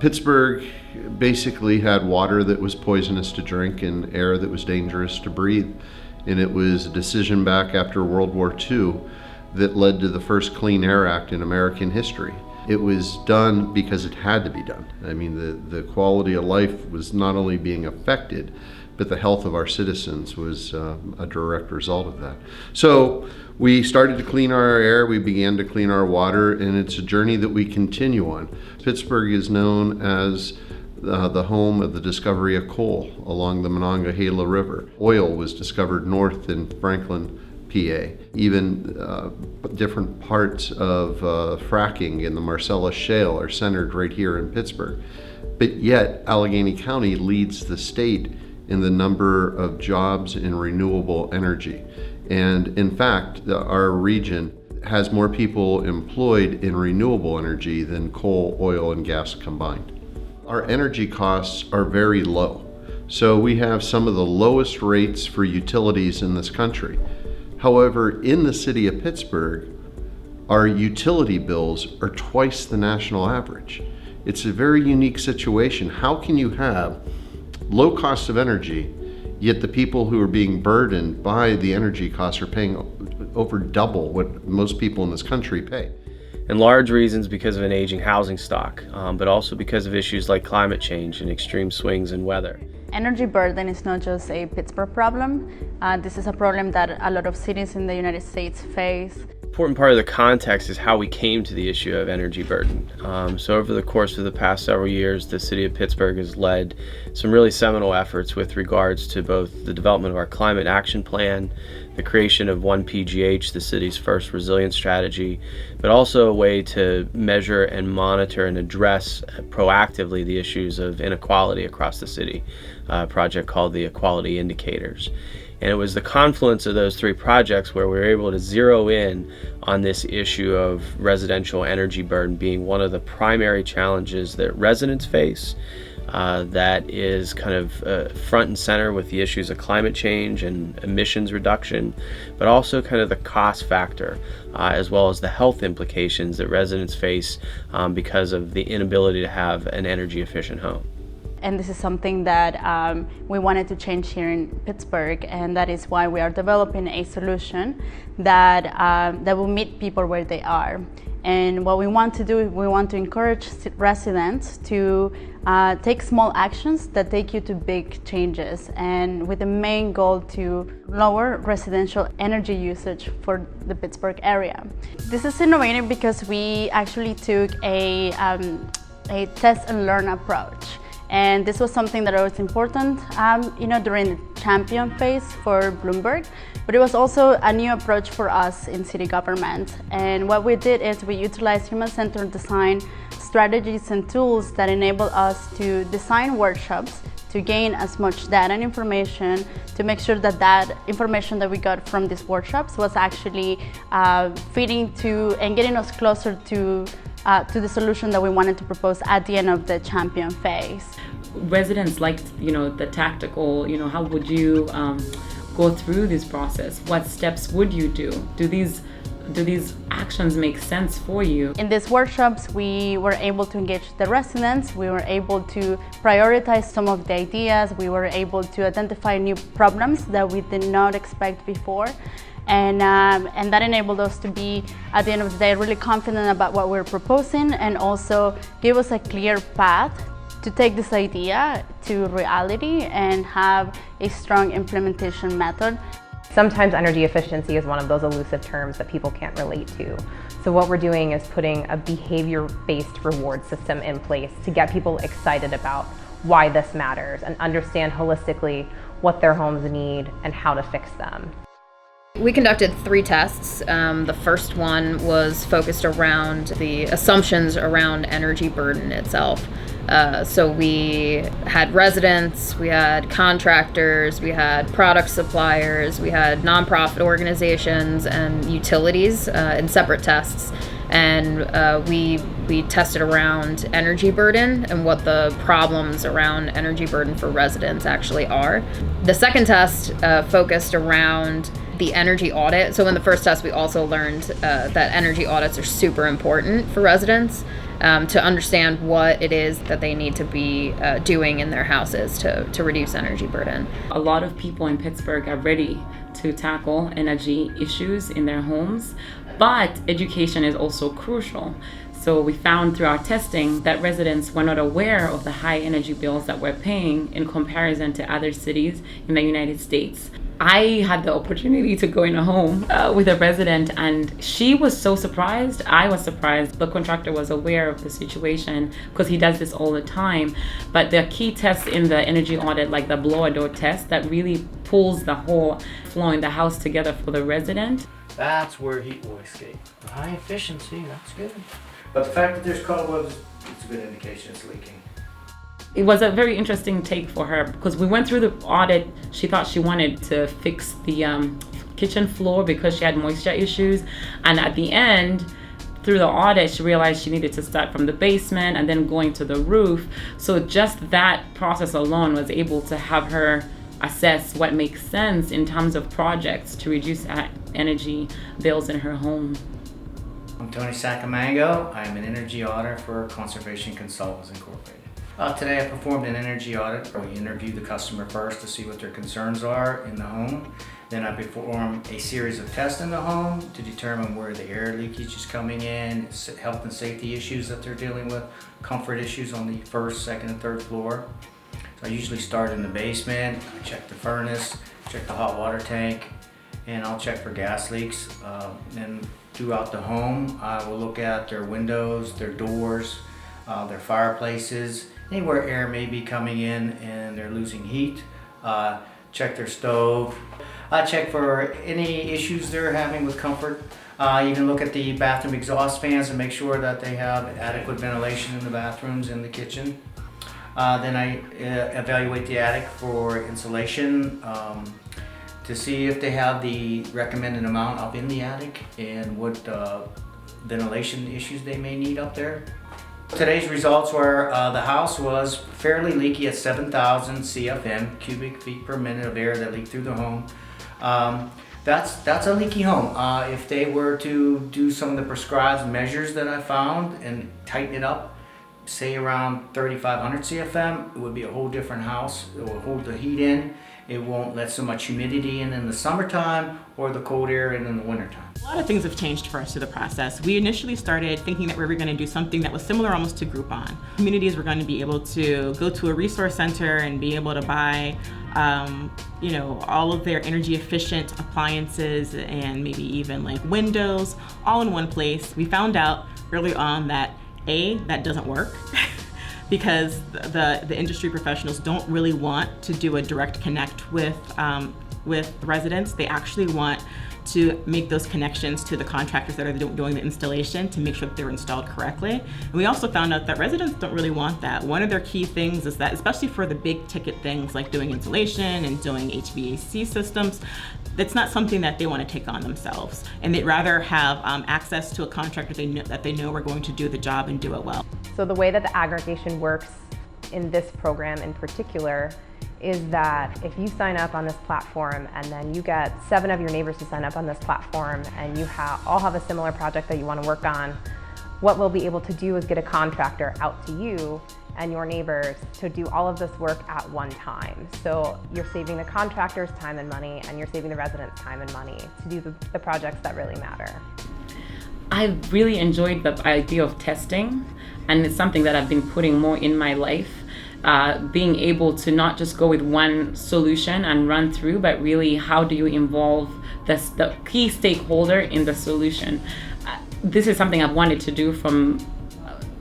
Pittsburgh basically had water that was poisonous to drink and air that was dangerous to breathe. And it was a decision back after World War II that led to the first Clean Air Act in American history. It was done because it had to be done. I mean, the quality of life was not only being affected, but the health of our citizens was a direct result of that. So we started to clean our air, we began to clean our water, and it's a journey that we continue on. Pittsburgh is known as the home of the discovery of coal along the Monongahela River. Oil was discovered north in Franklin, PA. Even different parts of fracking in the Marcellus Shale are centered right here in Pittsburgh. But yet, Allegheny County leads the state in the number of jobs in renewable energy. And in fact, our region has more people employed in renewable energy than coal, oil, and gas combined. Our energy costs are very low. So we have some of the lowest rates for utilities in this country. However, in the city of Pittsburgh, our utility bills are twice the national average. It's a very unique situation. How can you have low cost of energy, yet the people who are being burdened by the energy costs are paying over double what most people in this country pay? In large reasons because of an aging housing stock, but also because of issues like climate change and extreme swings in weather. Energy burden is not just a Pittsburgh problem. This is a problem that a lot of cities in the United States face. Important part of the context is how we came to the issue of energy burden. So over the course of the past several years, the city of Pittsburgh has led some really seminal efforts with regards to both the development of our climate action plan, the creation of 1PGH, the city's first resilience strategy, but also a way to measure and monitor and address proactively the issues of inequality across the city, a project called the Equality Indicators. And it was the confluence of those three projects where we were able to zero in on this issue of residential energy burden being one of the primary challenges that residents face, that is kind of front and center with the issues of climate change and emissions reduction, but also kind of the cost factor, as well as the health implications that residents face because of the inability to have an energy efficient home. And this is something that we wanted to change here in Pittsburgh, and that is why we are developing a solution that will meet people where they are. And what we want to do, we want to encourage residents to take small actions that take you to big changes, and with the main goal to lower residential energy usage for the Pittsburgh area. This is innovative because we actually took a test and learn approach. And this was something that was important, during the champion phase for Bloomberg, but it was also a new approach for us in city government. And what we did is we utilized human-centered design strategies and tools that enable us to design workshops to gain as much data and information to make sure that that information that we got from these workshops was actually feeding to and getting us closer to the solution that we wanted to propose at the end of the champion phase. Residents liked, the tactical, how would you go through this process? What steps would you do? Do these actions make sense for you? In these workshops, we were able to engage the residents. We were able to prioritize some of the ideas. We were able to identify new problems that we did not expect before. And that enabled us to be, at the end of the day, really confident about what we're proposing, and also give us a clear path to take this idea to reality and have a strong implementation method. Sometimes energy efficiency is one of those elusive terms that people can't relate to. So what we're doing is putting a behavior-based reward system in place to get people excited about why this matters and understand holistically what their homes need and how to fix them. We conducted 3 tests. The first one was focused around the assumptions around energy burden itself. So we had residents, we had contractors, we had product suppliers, we had nonprofit organizations and utilities in separate tests. And we tested around energy burden and what the problems around energy burden for residents actually are. The second test focused around the energy audit. So in the first test, we also learned that energy audits are super important for residents. to understand what it is that they need to be doing in their houses to reduce energy burden. A lot of people in Pittsburgh are ready to tackle energy issues in their homes, but education is also crucial. So we found through our testing that residents were not aware of the high energy bills that we're paying in comparison to other cities in the United States. I had the opportunity to go in a home with a resident, and she was so surprised. I was surprised. The contractor was aware of the situation because he does this all the time. But the key tests in the energy audit, like the blower door test, that really pulls the whole flow in the house together for the resident. That's where heat will escape. High efficiency, that's good. But the fact that there's cobwebs, it's a good indication it's leaking. It was a very interesting take for her because we went through the audit. She thought she wanted to fix the kitchen floor because she had moisture issues. And at the end, through the audit, she realized she needed to start from the basement and then going to the roof. So just that process alone was able to have her assess what makes sense in terms of projects to reduce energy bills in her home. I'm Tony Saccamango. I'm an energy auditor for Conservation Consultants Incorporated. Today I performed an energy audit where we interview the customer first to see what their concerns are in the home. Then I perform a series of tests in the home to determine where the air leakage is coming in, health and safety issues that they're dealing with, comfort issues on the first, second, and third floor. So I usually start in the basement, I check the furnace, check the hot water tank, and I'll check for gas leaks. Then throughout the home, I will look at their windows, their doors, their fireplaces, anywhere air may be coming in and they're losing heat. Check their stove. I check for any issues they're having with comfort. Even look at the bathroom exhaust fans and make sure that they have adequate ventilation in the bathrooms and the kitchen. Then I evaluate the attic for insulation to see if they have the recommended amount up in the attic and what ventilation issues they may need up there. Today's results were the house was fairly leaky at 7,000 CFM, cubic feet per minute of air that leaked through the home. That's a leaky home. If they were to do some of the prescribed measures that I found and tighten it up, say around 3,500 CFM, it would be a whole different house. It will hold the heat in. It won't let so much humidity in the summertime or the cold air in the wintertime. A lot of things have changed for us through the process. We initially started thinking that we were going to do something that was similar almost to Groupon. Communities were going to be able to go to a resource center and be able to buy all of their energy efficient appliances and maybe even like windows all in one place. We found out early on that that doesn't work. Because the industry professionals don't really want to do a direct connect with residents. They actually want to make those connections to the contractors that are doing the installation to make sure that they're installed correctly. And we also found out that residents don't really want that. One of their key things is that, especially for the big ticket things like doing insulation and doing HVAC systems, that's not something that they want to take on themselves. And they'd rather have access to a contractor that they know are going to do the job and do it well. So the way that the aggregation works in this program in particular is that if you sign up on this platform and then you get 7 of your neighbors to sign up on this platform and you all have a similar project that you want to work on, what we'll be able to do is get a contractor out to you and your neighbors to do all of this work at one time. So you're saving the contractors time and money, and you're saving the residents time and money to do the projects that really matter. I really enjoyed the idea of testing, and it's something that I've been putting more in my life. Being able to not just go with one solution and run through, but really how do you involve the key stakeholder in the solution. This is something I've wanted to do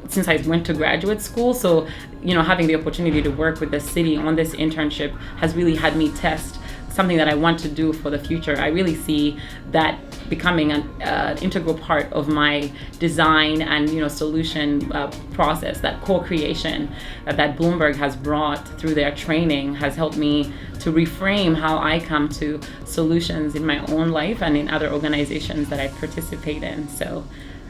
since I went to graduate school. So, having the opportunity to work with the city on this internship has really had me test something that I want to do for the future. I really see that becoming an integral part of my design and solution process. That co-creation that Bloomberg has brought through their training has helped me to reframe how I come to solutions in my own life and in other organizations that I participate in. So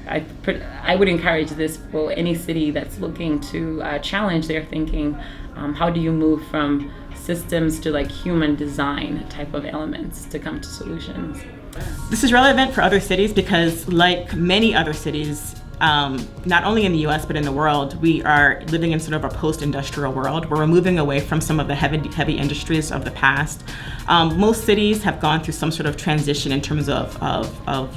I would encourage this for any city that's looking to challenge their thinking. How do you move from systems to like human design type of elements to come to solutions? This is relevant for other cities because, like many other cities, not only in the US, but in the world, we are living in sort of a post-industrial world where we're moving away from some of the heavy industries of the past. Most cities have gone through some sort of transition in terms of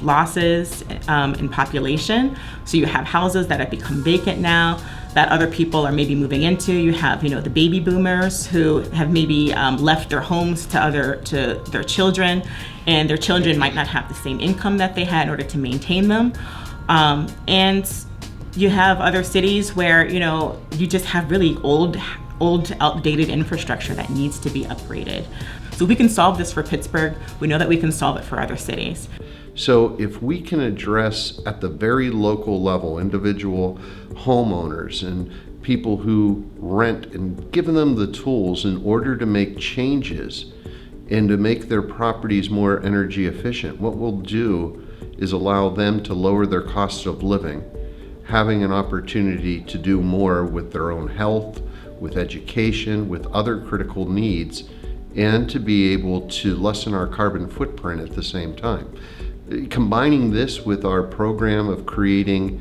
losses in population. So you have houses that have become vacant now that other people are maybe moving into. You have, the baby boomers who have maybe left their homes to their children, and their children might not have the same income that they had in order to maintain them. And you have other cities where, you just have really old, outdated infrastructure that needs to be upgraded. So we can solve this for Pittsburgh. We know that we can solve it for other cities. So if we can address at the very local level, individual homeowners and people who rent, and give them the tools in order to make changes and to make their properties more energy efficient, what we'll do is allow them to lower their costs of living, having an opportunity to do more with their own health, with education, with other critical needs, and to be able to lessen our carbon footprint at the same time. Combining this with our program of creating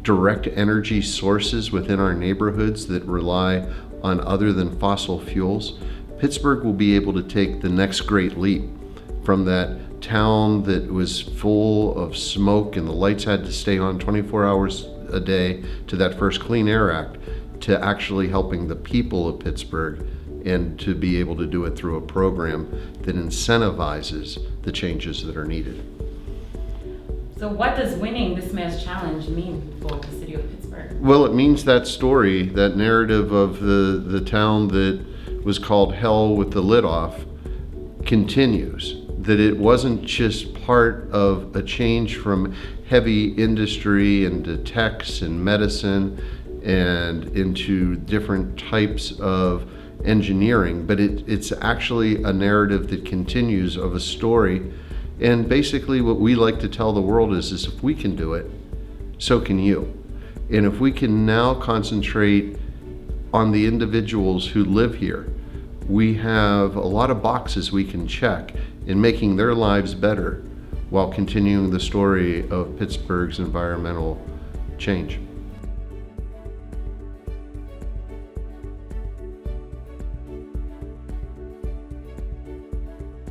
direct energy sources within our neighborhoods that rely on other than fossil fuels, Pittsburgh will be able to take the next great leap from that town that was full of smoke and the lights had to stay on 24 hours a day to that first Clean Air Act, to actually helping the people of Pittsburgh, and to be able to do it through a program that incentivizes the changes that are needed. So what does winning this mayor's challenge mean for the city of Pittsburgh? Well, it means that story, that narrative of the town that was called hell with the lid off continues. That it wasn't just part of a change from heavy industry into techs and medicine and into different types of engineering, but it's actually a narrative that continues of a story. And basically what we like to tell the world is if we can do it, so can you. And if we can now concentrate on the individuals who live here, we have a lot of boxes we can check in making their lives better while continuing the story of Pittsburgh's environmental change.